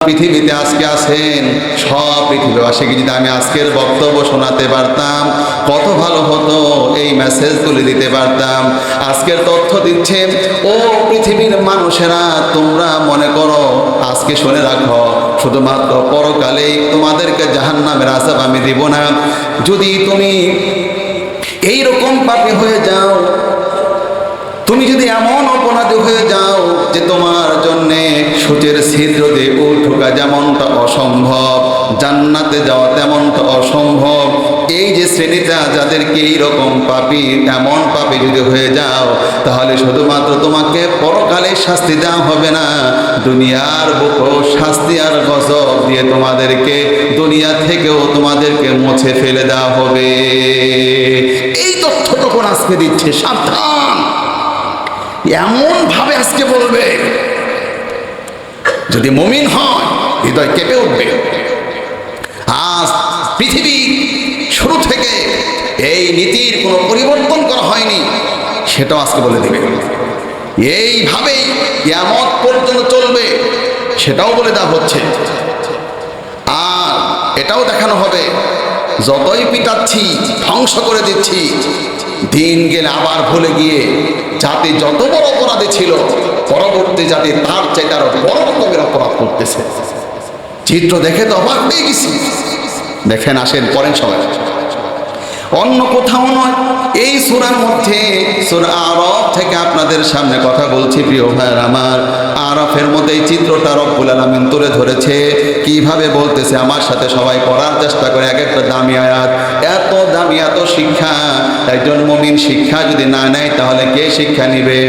পৃথিবীতে আজকে আছেন সব পৃথিবীবাসীকে যদি আমি আজকের বক্তব্য শোনাতে পারতাম কত ভালো হতো, এই মেসেজগুলি দিতে পারতাম। আজকের তথ্য দিচ্ছে ও পৃথিবীর মানুষেরা, তোমরা মনে করো আজকে শুনে রাখো, শুধুমাত্র পরকালেই তোমাদেরকে জাহান্নামের আযাব আমি দিব না। যদি তুমি এইরকম পাপী হয়ে যাও, তুমি যদি এমন অপরাধী হয়ে যাও যে তোমার জন্যে সূচের ছিদ্র দিয়ে উট ঢোকা যেমনটা অসম্ভব, জান্নাতে যাওয়া তেমনটা অসম্ভব, এই যে শ্রেণীটা যাদেরকে এইরকম পাপী, এমন পাপী যদি হয়ে যাও, তাহলে শুধুমাত্র তোমাকে পরকালে শাস্তি দেওয়া হবে না, দুনিয়ার বুকেও শাস্তি আর গজব দিয়ে তোমাদেরকে দুনিয়া থেকেও তোমাদেরকে মুছে ফেলে দেওয়া হবে। এই তথ্য তখন আজকে দিচ্ছে, সাবধান। এমন ভাবে আজকে বলবে, যদি মুমিন হয় হৃদয় কেঁপে উঠবে। আজ পৃথিবী শুরু থেকে এই নীতির কোনো পরিবর্তন করা হয়নি, সেটাও আজকে বলে দিবে। এইভাবেই কিয়ামত পর্যন্ত চলবে, সেটাও বলে দেওয়া হচ্ছে। আর এটাও দেখানো হবে, যতই পিটাচ্ছি, ধ্বংস করে দিচ্ছি, দিন গেলে আবার ভুলে গিয়ে জাতি যত বড় অপরাধী ছিল, পরবর্তী জাতি তার চাইতে আরো বড় রকমের অপরাধ করতেছে। চিত্র দেখে তো অবাক হয়ে গেছি। দেখেন, আসেন পড়েন সবাই। অন্য কোথাও নয়, এই সূরার মধ্যে, সূরা আরাফ থেকে আপনাদের সামনে কথা বলছি প্রিয় ভাইয়ের আমার। আরাফের মধ্যে এই চিত্রটা রব্বুল আলামিন তুলে ধরেছে। কিভাবে বলতেছে আমার সাথে সবাই পড়ার চেষ্টা করে। এক একটা দামি আয়াত, এত দামি, এত শিক্ষা। একজন মুমিন শিক্ষা যদি না নেয় তাহলে কে শিক্ষা নিবে?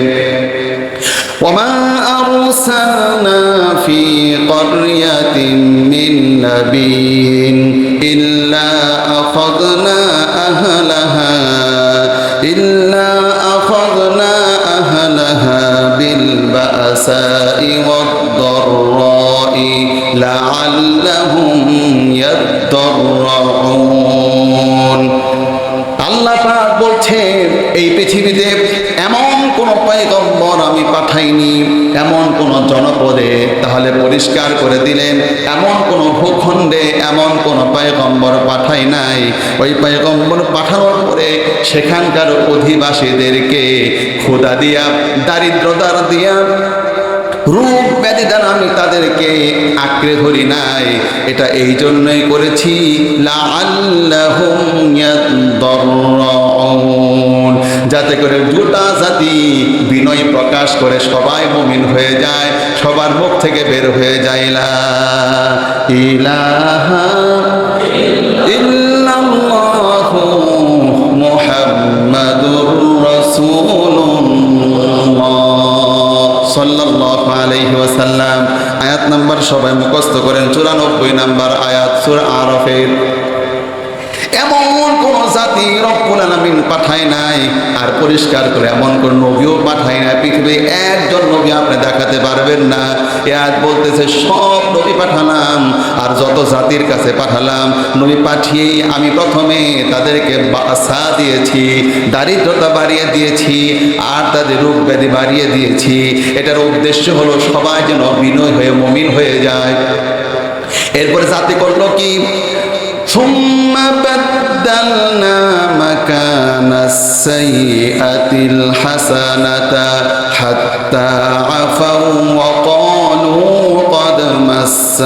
وما أرسلنا في قرية من نبي إلا أخذنا أهلها بالبأساء والضراء لعلهم يضرعون। আল্লাহ পাক বলছেন, এই পৃথিবীতে এমন কোন পয়গম্বর আমি পাঠাইনি, এমন কোন জনপদে, তাহলে পরিষ্কার করে দিলেন, এমন কোন ভূখণ্ডে এমন কোন পয়গম্বর পাঠাই নাই। ওই পয়গম্বর পাঠানোর পরে সেখানকার অধিবাসীদেরকে ক্ষুধা দিয়া, দারিদ্রতার দিয়া, রোগ ব্যাধি দ্বারা আমি তাদেরকে আঁকড়ে ধরি নাই। এটা এই জন্যই করেছি, লাআল্লাহুম ইয়াদদাররুন, যাতে করে দুটা জাতি বিনয় প্রকাশ করে সবাই মুমিন হয়ে যায়, সবার মুখ থেকে বের হয়ে যায় লা ইলাহা ইল্লাল্লাহু মুহাম্মাদুর রাসূলুল্লাহ সাল্লাল্লাহু আলাইহি ওয়াসাল্লাম। আয়াত নাম্বার সবাই মুখস্থ করেন, 94 নাম্বার আয়াত সূরা আরাফের। এমন কোন জাতি রব্বুল আলামিন পাঠায় নাই, আর পরিষ্কার করে এমন কোন নবীও পাঠায় নাই। পৃথিবীতে একজন নবী আপনি দেখাতে পারবেন না। এ আয়াত বলতেছে সব নবী পাঠালাম, আর যত জাতির কাছে পাঠালাম, নবী পাঠিয়েই আমি প্রথমে তাদেরকে বাসা দিয়েছি, দারিদ্রতা বাড়িয়ে দিয়েছি, আর তাদের রোগ ব্যাধি বাড়িয়ে দিয়েছি। এটার উদ্দেশ্য হলো সবাই যেন বিনয় হয়ে মুমিন হয়ে যায়। এরপরে জাতি করলো কি? ثم بدلنا مكان السيئة الحسنة حتى عفوا وقالوا قد مس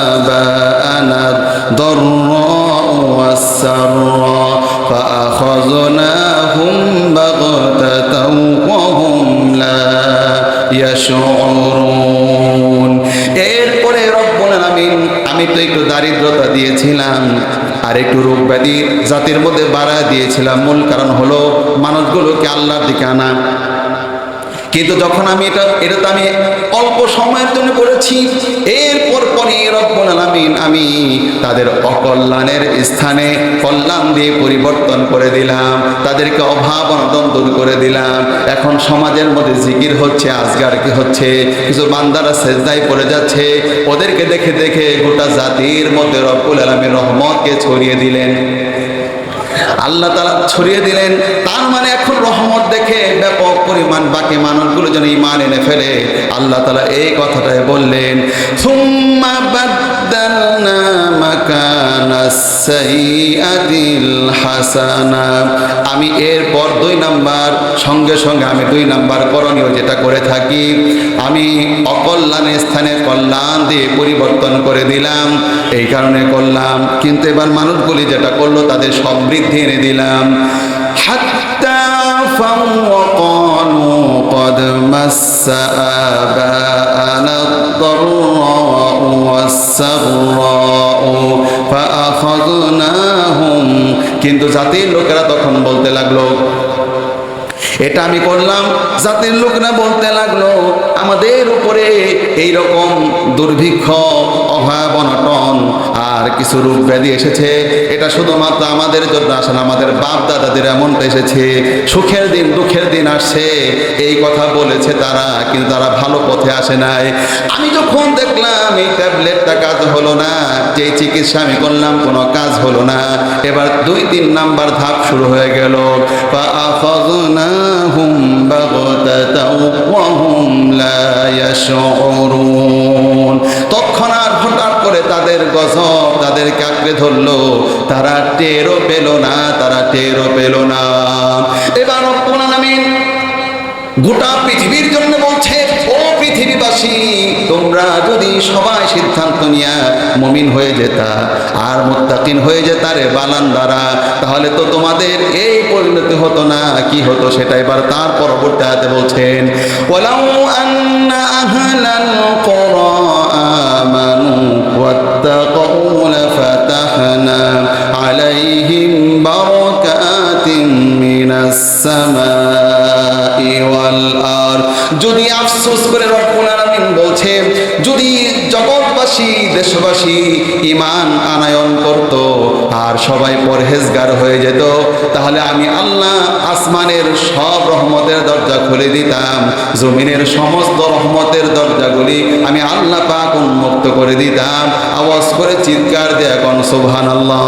آباءنا الضراء والسراء فأخذناهم بغتة وهم لا يشعرون। এরপরে রব্বুল আলামিন, আমি তো একটু দারিদ্রতা দিয়েছিলাম আর একটু রোগ ব্যাধি জাতির মধ্যে বাড়া দিয়েছিলাম। মূল কারণ হলো মানুষগুলোকে আল্লাহর দিকে আনা। কিন্তু যখন আমি এটা তো আমি অল্প সময়ের জন্য করেছি, এরপর পরে রব্বুল আলামিন আমি তাদের অকল্যাণের স্থানে কল্যাণ দিয়ে পরিবর্তন করে দিলাম, তাদেরকে অভাব অনটন দূর করে দিলাম। এখন সমাজের মধ্যে জিকির হচ্ছে, আজগার কি হচ্ছে, কিছু বান্দারা সেজদায় পড়ে যাচ্ছে, ওদেরকে দেখে দেখে গোটা জাতির মধ্যে রব্বুল আলামিন রহমতকে ছড়িয়ে দিলেন। আল্লাহ তাআলা ছড়িয়ে দিলেন। তার মানে এখন রহমত দেখে ব্যাপক পরিমাণ বাকি মানুষগুলো যেন ঈমান এনে ফেলে, আল্লাহ তাআলা এই কথাটাই বললেন, সুম্মা বাদদালনা মাকানাস সাইয়্যাতিল হাসানা। আমি এরপর 2 নাম্বার সঙ্গে সঙ্গে আমি 2 নাম্বার করণীয় যেটা করে থাকি, আমি অকল্যাণের স্থানে কল্যাণ দিয়ে পরিবর্তন করে দিলাম। এই কারণে করলাম, কিন্তু এবার মানুষগুলি যেটা করলো তাদের সমৃদ্ধি এনে দিলাম। হাত্তা ফাওয়াকানু কদ মাসসা আবাআনা ad-darra'u was-sarra'u ফাআখাযনাহুম। কিন্তু জাতির লোকেরা তখন বলতে লাগলো, এটা আমি করলাম, জাতির লোকরা বলতে লাগলো আমাদের উপরে এই রকম দুর্ভিক্ষ, অভাব, অনটন আর কিছু রোগ ব্যাধি এসেছে, এটা শুধুমাত্র আমাদের জন্য আসে না, আমাদের বাপ দাদাদের এমনটা এসেছে, সুখের দিন দুঃখের দিন আসছে, এই কথা বলেছে তারা, কিন্তু তারা ভালো পথে আসে নাই। আমি যখন দেখলাম এই ট্যাবলেটটা কাজ হলো না, যে চিকিৎসা আমি করলাম কোনো কাজ হলো না, এবার 2-3 নাম্বার ধাপ শুরু হয়ে গেল। فأخذناهم بغتة وهم لا يشعرون। তৎক্ষণাৎ হঠাৎ করে তাদের গজব তাদেরকে আঁকড়ে ধরলো, তারা টেরও পেল না, তারা টেরও পেল না। এবার রব্বুল আলামিন গোটা পৃথিবীর জন্য বলছে, ও পৃথিবীবাসী, তোমরা যদি সবাই সিদ্ধান্ত নিয়ে মুমিন হয়ে যেতা আর মুত্তাকিন হয়ে যেতা রে বালান্দারা, তাহলে তো তোমাদের এই পরিণতি হতো না। কি হতো সেটা এবার তার পরবর্তী আয়াতে বলছেন, ওয়ালাউ আন্না আহলাল কুরা আমানু ওয়াত্তাকাউ লাফাতাহনা আলাইহিম বারাকাতিন মিনাস সামাই ওয়াল আরদ। যদি আফসোস করে রব্বুল আলামিন বলছে, যদি জগৎবাসী দেশবাসী ঈমান আনয়ন করত আর সবাই পরহেজগার হয়ে যেত, তাহলে আমি আল্লাহ আসমানের সব রহমতের দরজা খুলে দিতাম, জমিনের সমস্ত রহমতের দরজাগুলি আমি আল্লাহ পাক উন্মুক্ত করে দিতাম। আওয়াজ করে চিৎকার দিয়ে এখন সুবহানাল্লাহ।